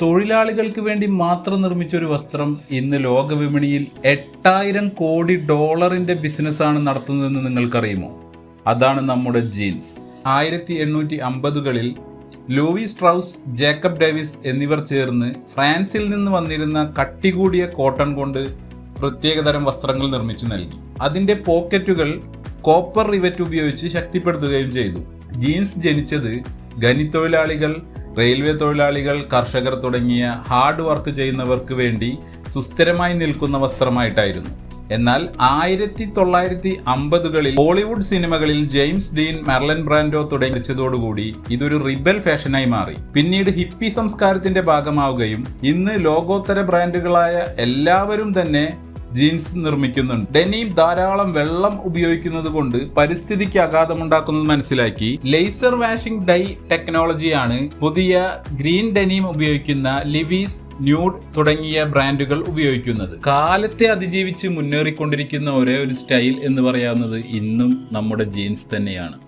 തൊഴിലാളികൾക്ക് വേണ്ടി മാത്രം നിർമ്മിച്ച ഒരു വസ്ത്രം ഇന്ന് ലോകവിപണിയിൽ 8000 കോടി ഡോളറിന്റെ ബിസിനസ്സാണ് നടത്തുന്നതെന്ന് നിങ്ങൾക്കറിയുമോ? അതാണ് നമ്മുടെ ജീൻസ്. 1850കളിൽ ലൂയി സ്ട്രൗസ്, ജേക്കബ് ഡേവിസ് എന്നിവർ ചേർന്ന് ഫ്രാൻസിൽ നിന്ന് വന്നിരുന്ന കട്ടികൂടിയ കോട്ടൺ കൊണ്ട് പ്രത്യേകതരം വസ്ത്രങ്ങൾ നിർമ്മിച്ചു നൽകി. അതിൻ്റെ പോക്കറ്റുകൾ കോപ്പർ റിവറ്റ് ഉപയോഗിച്ച് ശക്തിപ്പെടുത്തുകയും ചെയ്തു. ജീൻസ് ജനിച്ചത് ഖനിത്തൊഴിലാളികൾ, റെയിൽവേ തൊഴിലാളികൾ, കർഷകർ തുടങ്ങിയ ഹാർഡ് വർക്ക് ചെയ്യുന്നവർക്ക് വേണ്ടി സുസ്ഥിരമായി നിൽക്കുന്ന വസ്ത്രമായിട്ടായിരുന്നു. എന്നാൽ 1950കളിൽ ബോളിവുഡ് സിനിമകളിൽ ജെയിംസ് ഡീൻ, മെർലിൻ ബ്രാൻഡോ തുടങ്ങിയതോടുകൂടി ഇതൊരു റിബൽ ഫാഷനായി മാറി. പിന്നീട് ഹിപ്പി സംസ്കാരത്തിന്റെ ഭാഗമാവുകയും ഇന്ന് ലോകോത്തര ബ്രാൻഡുകളായ എല്ലാവരും തന്നെ ജീൻസ് നിർമ്മിക്കുന്നുണ്ട്. ഡെനിം ധാരാളം വെള്ളം ഉപയോഗിക്കുന്നത് കൊണ്ട് പരിസ്ഥിതിക്ക് ആഘാതമുണ്ടാക്കുന്നത് മനസ്സിലാക്കി ലേസർ വാഷിംഗ് ഡൈ ടെക്നോളജിയാണ് പുതിയ ഗ്രീൻ ഡെനിം ഉപയോഗിക്കുന്ന ലിവീസ്, ന്യൂഡ് തുടങ്ങിയ ബ്രാൻഡുകൾ ഉപയോഗിക്കുന്നത്. കാലത്തെ അതിജീവിച്ച് മുന്നേറിക്കൊണ്ടിരിക്കുന്ന ഒരേ ഒരു സ്റ്റൈൽ എന്ന് പറയാവുന്നത് ഇന്നും നമ്മുടെ ജീൻസ് തന്നെയാണ്.